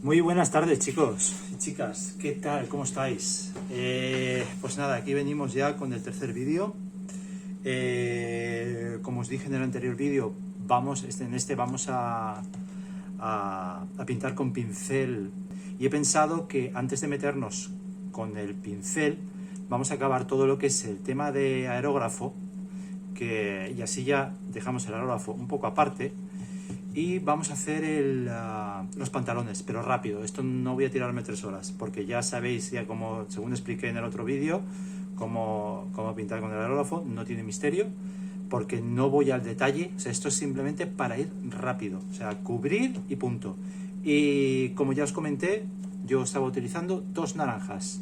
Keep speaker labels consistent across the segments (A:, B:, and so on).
A: Muy buenas tardes, chicos y chicas, ¿qué tal? ¿Cómo estáis? Pues nada, aquí venimos ya con el tercer vídeo. Como os dije en el anterior vídeo, vamos a pintar con pincel, y he pensado que antes de meternos con el pincel vamos a acabar todo lo que es el tema de aerógrafo, y así ya dejamos el aerógrafo un poco aparte. Y vamos a hacer los pantalones, pero rápido. Esto no voy a tirarme 3 horas, porque ya sabéis, ya como según expliqué en el otro vídeo, cómo pintar con el aerógrafo. No tiene misterio, porque no voy al detalle. O sea, esto es simplemente para ir rápido, o sea, cubrir y punto. Y como ya os comenté, yo estaba utilizando 2 naranjas.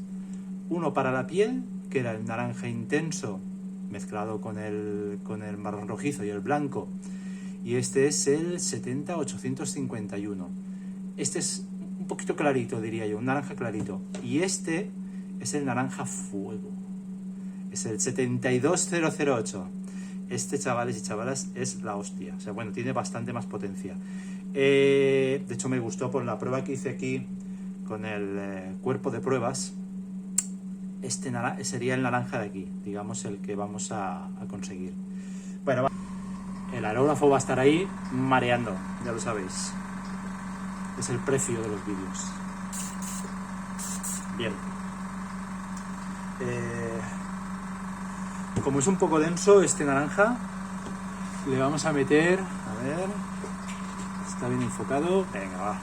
A: Uno para la piel, que era el naranja intenso mezclado con el marrón rojizo y el blanco. Y este es el 70-851. Este es un poquito clarito, diría yo, un naranja clarito. Y este es el naranja fuego. Es el 72008. Este, chavales y chavalas, es la hostia. O sea, bueno, tiene bastante más potencia. De hecho, me gustó por la prueba que hice aquí con el cuerpo de pruebas. Este sería el naranja de aquí, digamos, el que vamos a conseguir. Bueno, el aerógrafo va a estar ahí mareando, ya lo sabéis. Es el precio de los vídeos. Bien. Como es un poco denso este naranja, le vamos a meter... A ver... Está bien enfocado. Venga, va.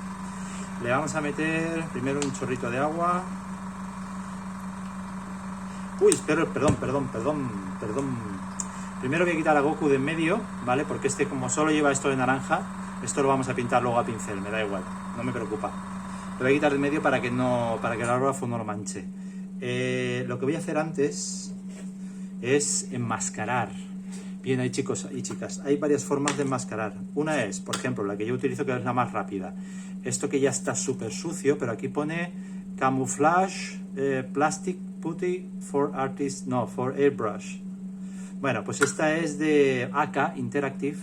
A: Le vamos a meter primero un chorrito de agua. Uy, perdón. Primero voy a quitar a Goku de en medio, ¿vale? Porque este, como solo lleva esto de naranja, esto lo vamos a pintar luego a pincel, me da igual, no me preocupa. Lo voy a quitar de en medio para que el aerógrafo no lo manche. Lo que voy a hacer antes es enmascarar. Bien, ahí, chicos y chicas, hay varias formas de enmascarar. Una es, por ejemplo, la que yo utilizo, que es la más rápida. Esto que ya está súper sucio, pero aquí pone Camouflage Plastic Putty for Artists, no, for Airbrush. Bueno, pues esta es de AK Interactive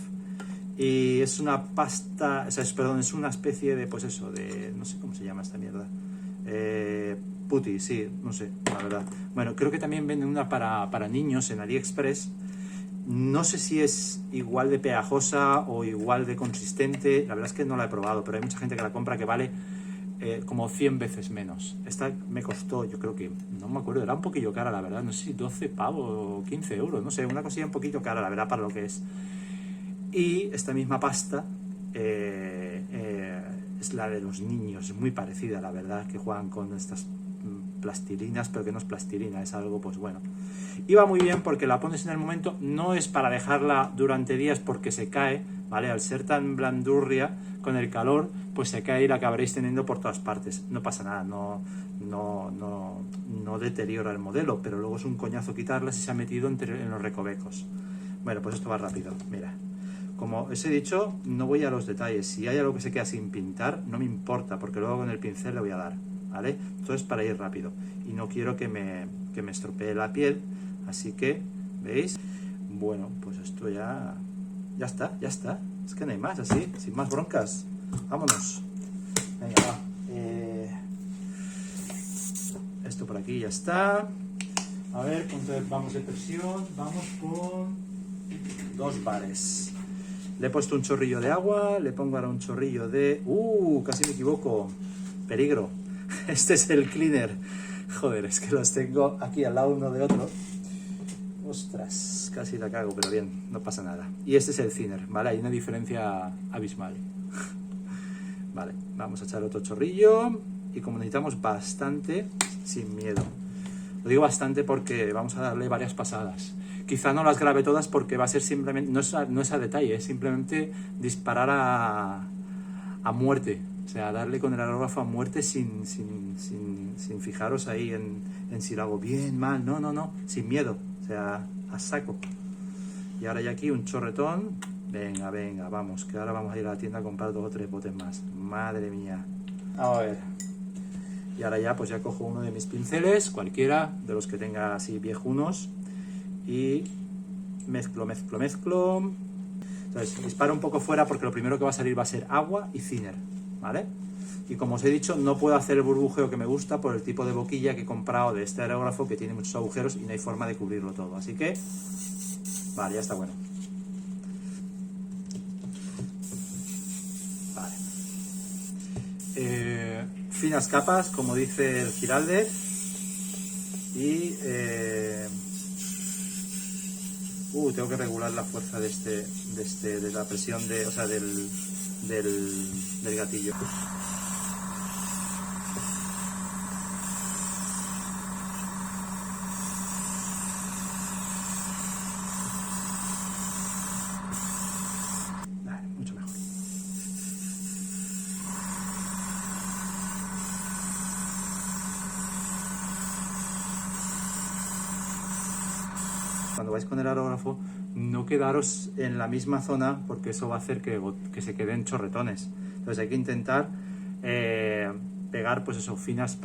A: y es una pasta, o sea, es una especie de, pues eso, de, no sé cómo se llama esta mierda. Putty, sí, no sé, la verdad. Bueno, creo que también venden una para niños en AliExpress. No sé si es igual de pegajosa o igual de consistente, la verdad es que no la he probado, pero hay mucha gente que la compra que vale como 100 veces menos. Esta me costó, yo creo que, no me acuerdo, era un poquillo cara, la verdad, no sé si 12 pavos o 15 euros, no sé, una cosilla un poquito cara, la verdad, para lo que es. Y esta misma pasta es la de los niños, es muy parecida, la verdad, que juegan con estas plastilinas, pero que no es plastilina, es algo, pues bueno. Y va muy bien porque la pones en el momento, no es para dejarla durante días porque se cae, ¿vale? Al ser tan blandurria, con el calor, pues se cae y la acabaréis teniendo por todas partes. No pasa nada, no deteriora el modelo, pero luego es un coñazo quitarla si se ha metido en los recovecos. Bueno, pues esto va rápido, mira. Como os he dicho, no voy a los detalles. Si hay algo que se queda sin pintar, no me importa, porque luego con el pincel le voy a dar, ¿vale? Esto es para ir rápido. Y no quiero que me estropee la piel, así que, ¿veis? Bueno, pues esto ya está. Es que no hay más, así, sin más broncas. Vámonos. Venga, va. Esto por aquí ya está. A ver, ¿cuánto vamos de presión? Vamos con 2 bares. Le he puesto un chorrillo de agua, le pongo ahora un chorrillo de... casi me equivoco. Peligro. Este es el cleaner. Joder, es que los tengo aquí al lado uno de otro. Ostras, casi la cago, pero bien, no pasa nada. Y este es el thinner, ¿vale? Hay una diferencia abismal. Vale, vamos a echar otro chorrillo. Y como necesitamos bastante, sin miedo. Lo digo bastante porque vamos a darle varias pasadas. Quizá no las grabe todas porque va a ser simplemente, no es a detalle, es simplemente disparar a muerte. O sea, darle con el aerógrafo a muerte sin fijaros ahí en si lo hago bien, mal. No, sin miedo. O sea, a saco. Y ahora ya aquí un chorretón. Venga, vamos, que ahora vamos a ir a la tienda a comprar 2 o 3 botes más. Madre mía. A ver. Y ahora ya, pues ya cojo uno de mis pinceles, cualquiera, de los que tenga así viejunos. Y mezclo. Entonces, disparo un poco fuera porque lo primero que va a salir va a ser agua y thinner, ¿vale? Y como os he dicho, no puedo hacer el burbujeo que me gusta por el tipo de boquilla que he comprado de este aerógrafo, que tiene muchos agujeros y no hay forma de cubrirlo todo. Así que, vale, ya está bueno. Vale. Finas capas, como dice el Giralde. Y tengo que regular la fuerza de la presión del gatillo. Vale, mucho mejor. Cuando vais con el aerógrafo, no quedaros en la misma zona, porque eso va a hacer que se queden chorretones. Entonces hay que intentar pegar, pues eso, finas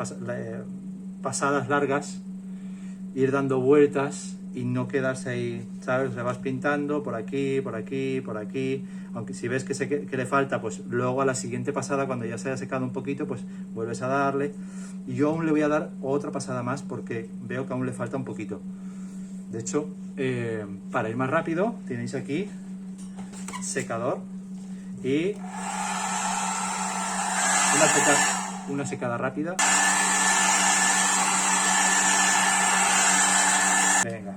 A: pasadas largas, ir dando vueltas y no quedarse ahí, ¿sabes? Le vas pintando por aquí, por aquí, por aquí. Aunque si ves que le falta, pues luego a la siguiente pasada, cuando ya se haya secado un poquito, pues vuelves a darle. Y yo aún le voy a dar otra pasada más porque veo que aún le falta un poquito. De hecho, para ir más rápido, tenéis aquí secador y una secada rápida. Venga.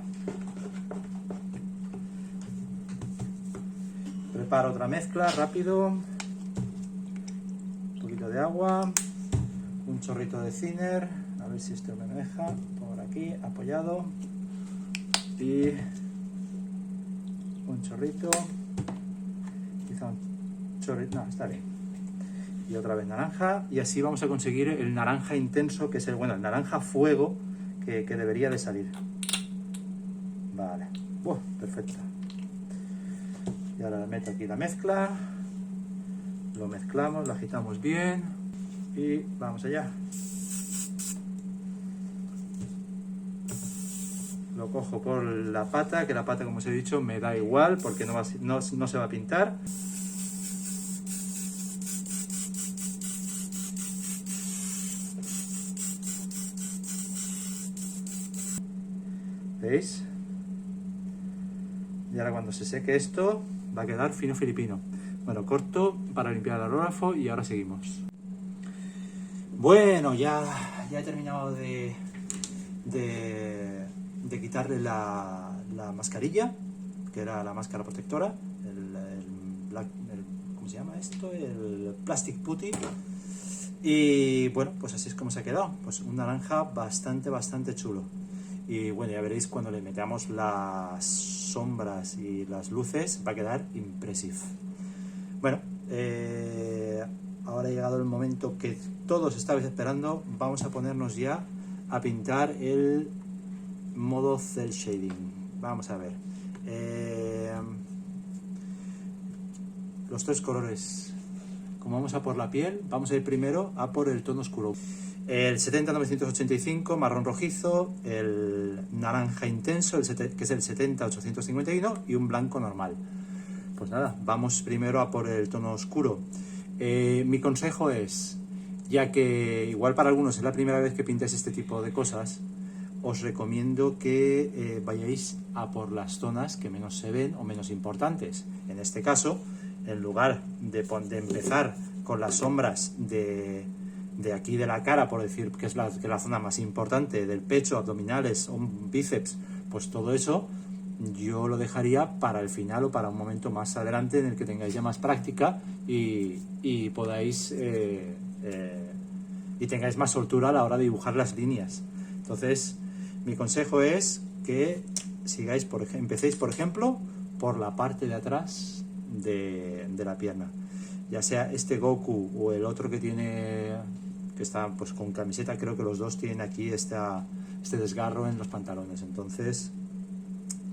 A: Preparo otra mezcla, rápido. Un poquito de agua. Un chorrito de thinner. A ver si esto me deja. Por aquí, apoyado. Y un chorrito, quizá un chorrito, no, está bien, y otra vez naranja, y así vamos a conseguir el naranja intenso, que es el naranja fuego que debería de salir. Vale, perfecto. Y ahora meto aquí la mezcla, lo mezclamos, lo agitamos bien y vamos allá. Lo cojo por la pata, que la pata, como os he dicho, me da igual porque no se va a pintar. ¿Veis? Y ahora cuando se seque esto va a quedar fino filipino. Bueno, corto para limpiar el aerógrafo y ahora seguimos. Bueno, ya he terminado de quitarle la mascarilla, que era la máscara protectora, ¿cómo se llama esto? El plastic putty. Y bueno, pues así es como se ha quedado, pues un naranja bastante chulo. Y bueno, ya veréis cuando le metamos las sombras y las luces, va a quedar impresivo. Bueno, ahora ha llegado el momento que todos estabais esperando. Vamos a ponernos ya a pintar el modo cel shading. Vamos a ver, los tres colores. Como vamos a por la piel, vamos a ir primero a por el tono oscuro. El 70-985 marrón rojizo, el naranja intenso, que es el 70-851, y un blanco normal. Pues nada, vamos primero a por el tono oscuro. Mi consejo es, ya que igual para algunos es la primera vez que pintáis este tipo de cosas, os recomiendo que vayáis a por las zonas que menos se ven o menos importantes. En este caso, en lugar de empezar con las sombras de aquí de la cara, por decir que es la zona más importante, del pecho, abdominales o bíceps, pues todo eso yo lo dejaría para el final o para un momento más adelante en el que tengáis ya más práctica y podáis y tengáis más soltura a la hora de dibujar las líneas. Entonces, mi consejo es que empecéis, por ejemplo, por la parte de atrás de la pierna, ya sea este Goku o el otro que está pues con camiseta. Creo que los dos tienen aquí este desgarro en los pantalones, entonces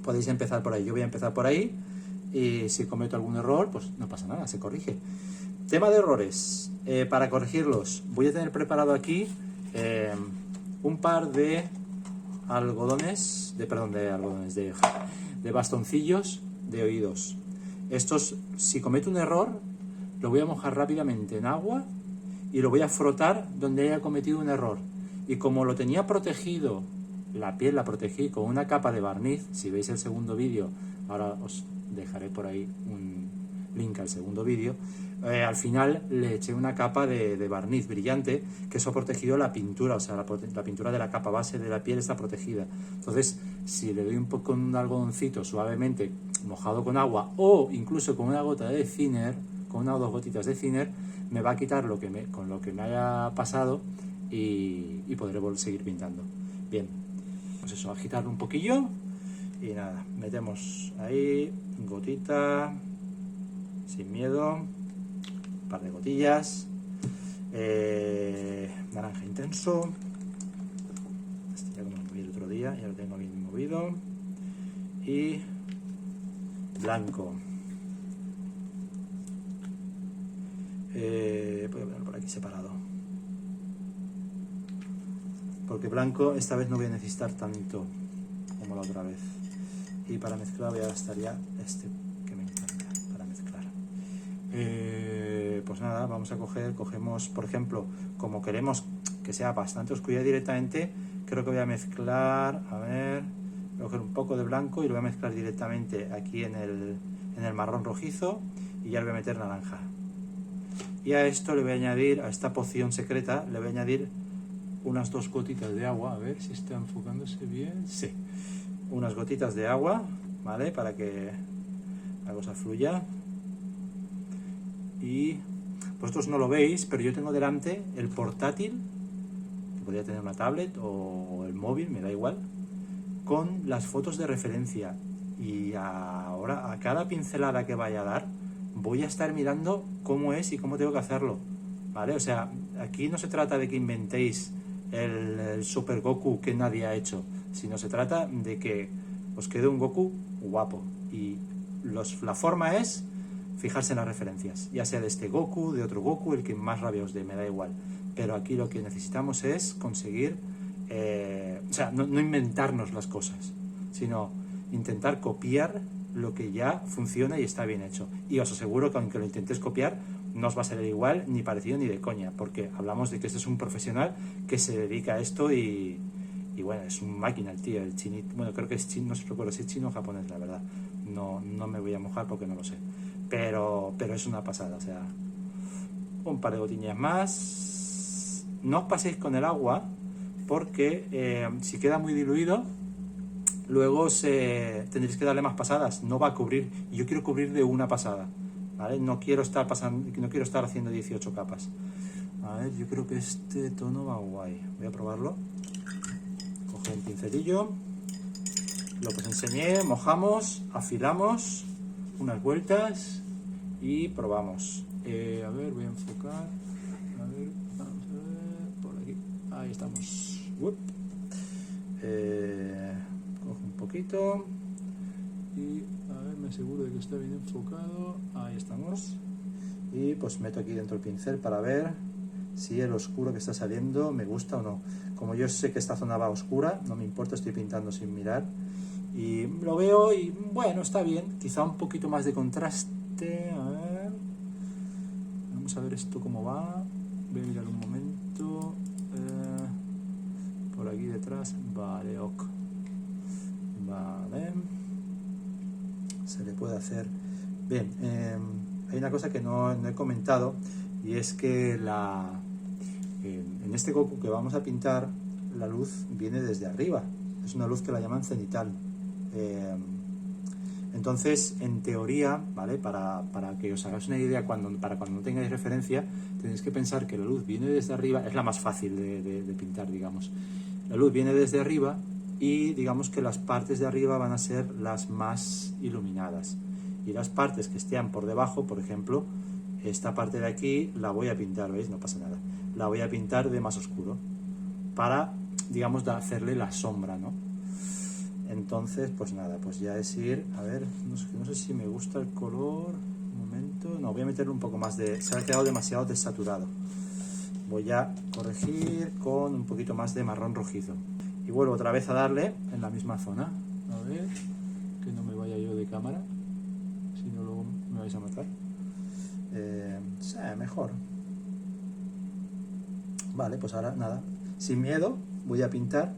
A: podéis empezar por ahí. Yo voy a empezar por ahí y si cometo algún error, pues no pasa nada, se corrige. Tema de errores, para corregirlos voy a tener preparado aquí un par de de bastoncillos de oídos. Estos, si cometo un error, lo voy a mojar rápidamente en agua y lo voy a frotar donde haya cometido un error. Y como lo tenía protegido, la piel la protegí con una capa de barniz, si veis el segundo vídeo, ahora os dejaré por ahí un link al segundo vídeo, al final le eché una capa de barniz brillante, que eso ha protegido la pintura, o sea, la pintura de la capa base de la piel está protegida. Entonces, si le doy un poco con un algodoncito suavemente mojado con agua, o incluso con una gota de thinner, con una o dos gotitas de thinner, me va a quitar con lo que me haya pasado y podré seguir pintando. Bien, pues eso, agitarlo un poquillo y nada, metemos ahí gotita, sin miedo, un par de gotillas, naranja intenso, este ya como lo moví el otro día, ya lo tengo bien movido, y blanco. Voy a ponerlo por aquí separado, porque blanco esta vez no voy a necesitar tanto como la otra vez, y para mezclar voy a gastar ya este que me encanta para mezclar. Pues nada, vamos a cogemos por ejemplo, como queremos que sea bastante oscura directamente, creo que voy a mezclar, a ver, voy a coger un poco de blanco y lo voy a mezclar directamente aquí en el marrón rojizo, y ya le voy a meter naranja. Y a esto le voy a añadir, a esta poción secreta, le voy a añadir unas 2 gotitas de agua, a ver si está enfocándose bien, sí, unas gotitas de agua, ¿vale? Para que la cosa fluya. Y vosotros no lo veis, pero yo tengo delante el portátil, que podría tener una tablet o el móvil, me da igual, con las fotos de referencia. Y ahora, a cada pincelada que vaya a dar, voy a estar mirando cómo es y cómo tengo que hacerlo, ¿vale? O sea, aquí no se trata de que inventéis el Super Goku que nadie ha hecho, sino se trata de que os quede un Goku guapo. Y la forma es fijarse en las referencias, ya sea de este Goku, de otro Goku, el que más rabia os dé, me da igual. Pero aquí lo que necesitamos es conseguir, o sea, no inventarnos las cosas, sino intentar copiar lo que ya funciona y está bien hecho. Y os aseguro que aunque lo intentéis copiar, no os va a salir igual, ni parecido, ni de coña, porque hablamos de que este es un profesional que se dedica a esto y bueno, es un máquina el tío, el chinito, bueno, creo que es chino, no sé recuerdo si es chino o japonés, la verdad. No me voy a mojar porque no lo sé. Pero es una pasada, o sea, un par de gotiñas más. No os paséis con el agua, porque si queda muy diluido, luego tendréis que darle más pasadas, no va a cubrir. Yo quiero cubrir de una pasada, ¿vale? No quiero estar haciendo 18 capas. A ver, yo creo que este tono va guay. Voy a probarlo. Coge un pincelillo, lo que os enseñé, mojamos, afilamos unas vueltas y probamos. A ver, voy a enfocar. A ver, vamos a ver por aquí. Ahí estamos. Cojo un poquito y a ver, me aseguro de que está bien enfocado. Ahí estamos. Y pues meto aquí dentro el pincel para ver si el oscuro que está saliendo me gusta o no. Como yo sé que esta zona va oscura, no me importa, estoy pintando sin mirar. Y lo veo y bueno, está bien. Quizá un poquito más de contraste. A ver. Vamos a ver esto cómo va. Voy a mirar un momento. Por aquí detrás. Vale, ok. Vale. Se le puede hacer. Bien, hay una cosa que no he comentado, y es que en este Goku que vamos a pintar, la luz viene desde arriba. Es una luz que la llaman cenital. Entonces, en teoría, ¿vale? Para que os hagáis una idea, para cuando no tengáis referencia, tenéis que pensar que la luz viene desde arriba, es la más fácil de pintar, digamos. La luz viene desde arriba y digamos que las partes de arriba van a ser las más iluminadas. Y las partes que estén por debajo, por ejemplo, esta parte de aquí la voy a pintar, ¿veis? No pasa nada. La voy a pintar de más oscuro para, digamos, hacerle la sombra, ¿no? Entonces, pues nada, pues ya es ir, a ver, no sé si me gusta el color, un momento, no, voy a meterle un poco más se ha quedado demasiado desaturado. Voy a corregir con un poquito más de marrón rojizo. Y vuelvo otra vez a darle en la misma zona. A ver, que no me vaya yo de cámara, si no luego me vais a matar. Sí, mejor. Vale, pues ahora nada, sin miedo voy a pintar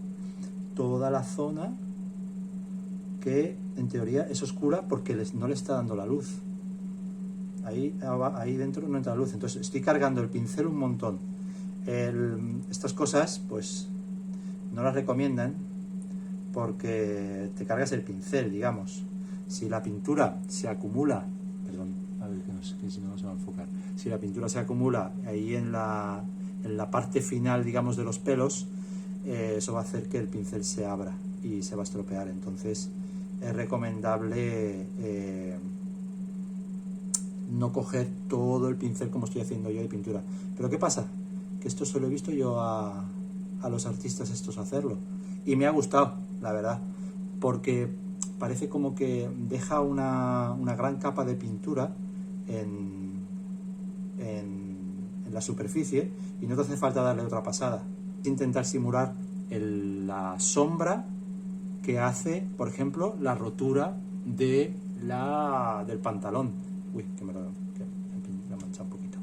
A: toda la zona que en teoría es oscura porque no le está dando la luz. Ahí dentro no entra la luz, entonces estoy cargando el pincel un montón. Estas cosas pues no las recomiendan porque te cargas el pincel, digamos. Si la pintura se acumula, perdón, a ver que si no se va a enfocar, si la pintura se acumula ahí en la parte final, digamos, de los pelos, eso va a hacer que el pincel se abra y se va a estropear. Entonces es recomendable no coger todo el pincel como estoy haciendo yo de pintura. Pero ¿qué pasa? Que esto solo he visto yo a los artistas estos hacerlo y me ha gustado, la verdad, porque parece como que deja una gran capa de pintura en la superficie y no te hace falta darle otra pasada. Intentar simular la sombra que hace, por ejemplo, la rotura del pantalón. Uy, que me he manchado un poquito.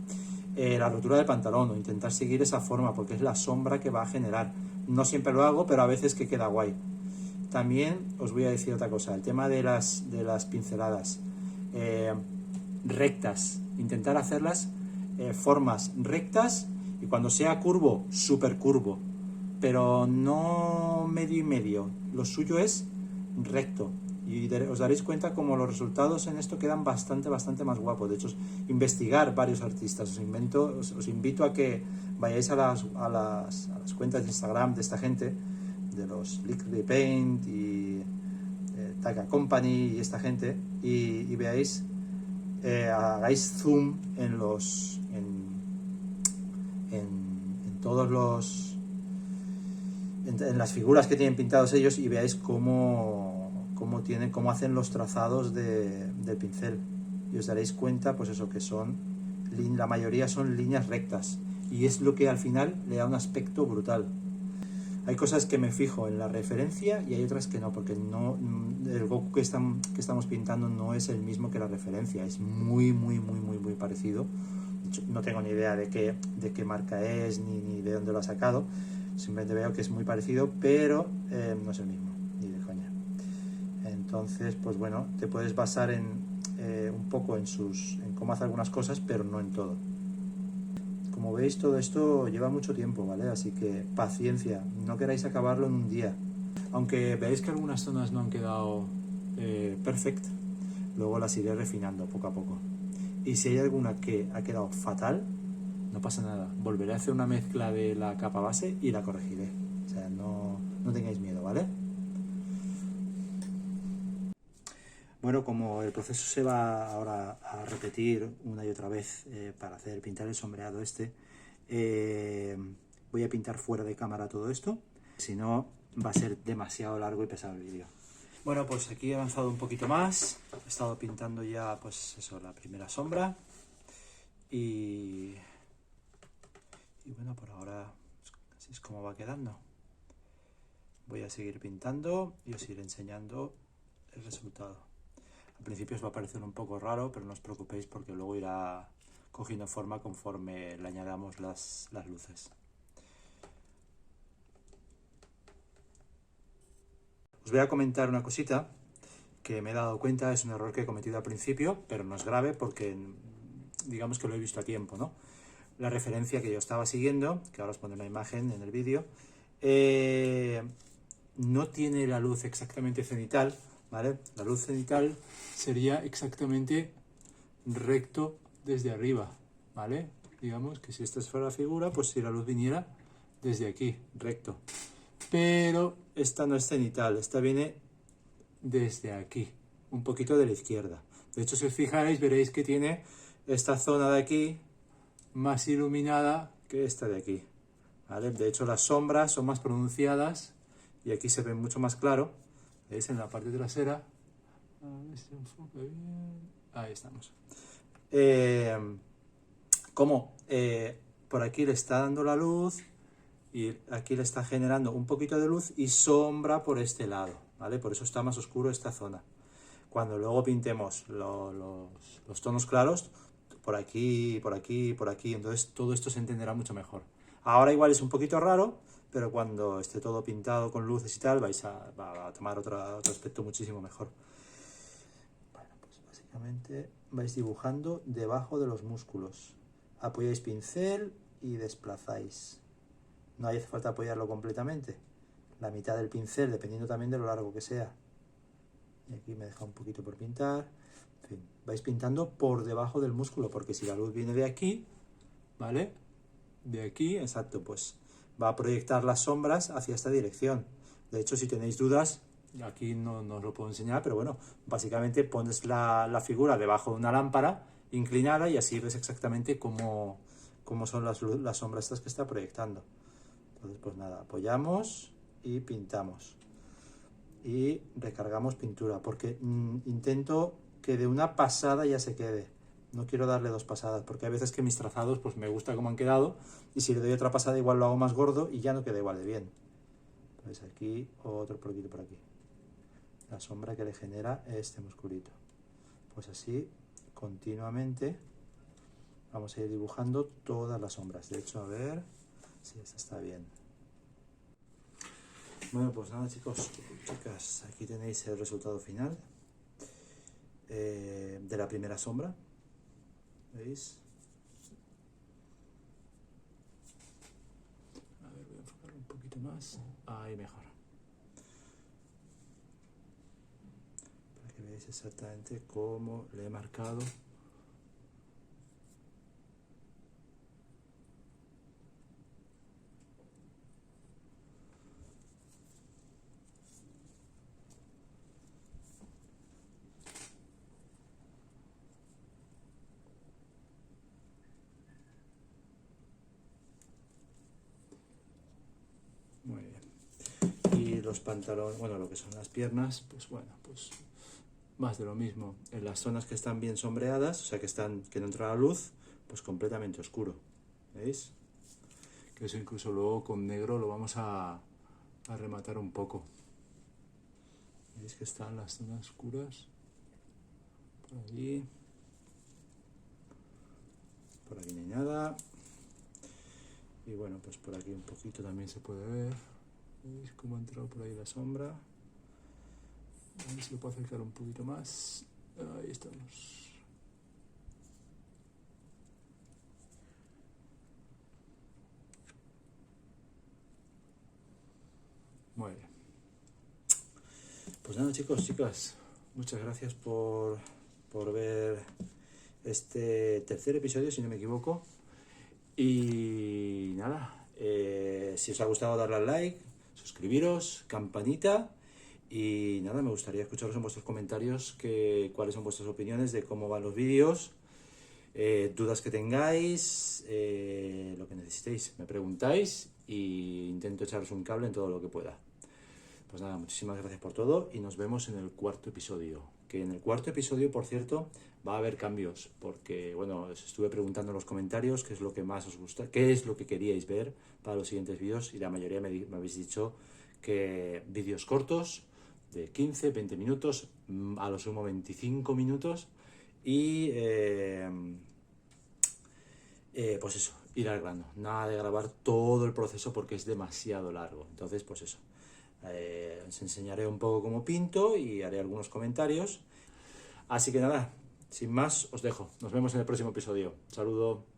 A: La rotura del pantalón, o intentar seguir esa forma, porque es la sombra que va a generar. No siempre lo hago, pero a veces que queda guay. También os voy a decir otra cosa, el tema de las pinceladas rectas, intentar hacerlas formas rectas y cuando sea curvo, súper curvo, pero no medio y medio, lo suyo es recto y os daréis cuenta como los resultados en esto quedan bastante más guapos. De hecho, investigar varios artistas, os invito a que vayáis a las cuentas de Instagram de esta gente, de los Liquid Paint y Taka Company y esta gente, y veáis, hagáis zoom en todos los en las figuras que tienen pintados ellos y veáis cómo hacen los trazados del pincel y os daréis cuenta pues eso, que la mayoría son líneas rectas y es lo que al final le da un aspecto brutal. Hay cosas que me fijo en la referencia y hay otras que no, porque el Goku que estamos pintando no es el mismo que la referencia, es muy parecido. De hecho, no tengo ni idea de qué marca es ni de dónde lo ha sacado, simplemente veo que es muy parecido, pero no es el mismo, ni de coña. Entonces, pues bueno, te puedes basar un poco en cómo hace algunas cosas, pero no en todo. Como veis, todo esto lleva mucho tiempo, ¿vale? Así que paciencia, no queráis acabarlo en un día. Aunque veáis que algunas zonas no han quedado perfectas, luego las iré refinando poco a poco. Y si hay alguna que ha quedado fatal, no pasa nada. Volveré a hacer una mezcla de la capa base y la corregiré. O sea, no tengáis miedo, ¿vale? Bueno, como el proceso se va ahora a repetir una y otra vez para pintar el sombreado voy a pintar fuera de cámara todo esto, si no va a ser demasiado largo y pesado el vídeo. Bueno, pues aquí he avanzado un poquito más, he estado pintando ya pues eso, la primera sombra y bueno, por ahora así es como va quedando. Voy a seguir pintando y os iré enseñando el resultado. Al principio os va a parecer un poco raro, pero no os preocupéis porque luego irá cogiendo forma conforme le añadamos las luces. Os voy a comentar una cosita que me he dado cuenta, es un error que he cometido al principio, pero no es grave porque digamos que lo he visto a tiempo, ¿no? La referencia que yo estaba siguiendo, que ahora os pondré una imagen en el vídeo, no tiene la luz exactamente cenital, ¿vale? La luz cenital sería exactamente recto desde arriba, ¿vale? Digamos que si esta fuera la figura, pues si la luz viniera desde aquí, recto. Pero esta no es cenital, esta viene desde aquí, un poquito de la izquierda. De hecho, si os fijáis, veréis que tiene esta zona de aquí más iluminada que esta de aquí, ¿vale? De hecho, las sombras son más pronunciadas y aquí se ve mucho más claro. ¿Veis? En la parte trasera. A ver si enfoca bien. Ahí estamos. Por aquí le está dando la luz y aquí le está generando un poquito de luz y sombra por este lado, ¿vale? Por eso está más oscuro esta zona. Cuando luego pintemos los tonos claros, por aquí, por aquí, por aquí. Entonces todo esto se entenderá mucho mejor. Ahora igual es un poquito raro, pero cuando esté todo pintado con luces y tal, va a tomar otro aspecto muchísimo mejor. Bueno, pues básicamente vais dibujando debajo de los músculos. Apoyáis pincel y desplazáis. No hace falta apoyarlo completamente. La mitad del pincel, dependiendo también de lo largo que sea. Y aquí me deja un poquito por pintar. En fin, vais pintando por debajo del músculo, porque si la luz viene de aquí, ¿vale? De aquí, exacto, pues va a proyectar las sombras hacia esta dirección. De hecho, si tenéis dudas, aquí no os lo puedo enseñar, pero bueno, básicamente pones la figura debajo de una lámpara inclinada y así ves exactamente cómo son las sombras estas que está proyectando. Entonces, pues nada, apoyamos y pintamos. Y recargamos pintura, porque intento que de una pasada ya se quede. No quiero darle dos pasadas, porque hay veces que mis trazados pues me gusta cómo han quedado, y si le doy otra pasada igual lo hago más gordo y ya no queda igual de bien. Pues aquí, otro poquito por aquí. La sombra que le genera este musculito. Pues así, continuamente, vamos a ir dibujando todas las sombras. De hecho, a ver si esta está bien. Bueno, pues nada, chicos, chicas, aquí tenéis el resultado final de la primera sombra. ¿Veis? A ver, voy a enfocarlo un poquito más. Ahí mejor. Para que veáis exactamente cómo le he marcado. Muy bien. Y los pantalones, bueno, lo que son las piernas, pues bueno, pues más de lo mismo. En las zonas que están bien sombreadas, o sea que no entra la luz, pues completamente oscuro. ¿Veis? Que eso incluso luego con negro lo vamos a rematar un poco. ¿Veis que están las zonas oscuras? Por allí. Por aquí no hay nada. Y bueno, pues por aquí un poquito también se puede ver. ¿Veis cómo ha entrado por ahí la sombra? A ver si lo puedo acercar un poquito más. Ahí estamos. Muy bien. Pues nada, chicos, chicas, muchas gracias por ver este tercer episodio, si no me equivoco. Y nada, si os ha gustado darle al like, suscribiros, campanita. Y nada, me gustaría escucharos en vuestros comentarios cuáles son vuestras opiniones de cómo van los vídeos, dudas que tengáis, lo que necesitéis, me preguntáis y intento echaros un cable en todo lo que pueda. Pues nada, muchísimas gracias por todo y nos vemos en el cuarto episodio. Que en el cuarto episodio, por cierto, va a haber cambios, porque, bueno, os estuve preguntando en los comentarios qué es lo que más os gusta, qué es lo que queríais ver para los siguientes vídeos, y la mayoría me habéis dicho que vídeos cortos, de 15, 20 minutos, a lo sumo 25 minutos, y pues eso, ir al grano, nada de grabar todo el proceso porque es demasiado largo. Entonces, pues eso, os enseñaré un poco cómo pinto y haré algunos comentarios. Así que nada, sin más, os dejo. Nos vemos en el próximo episodio. Saludo.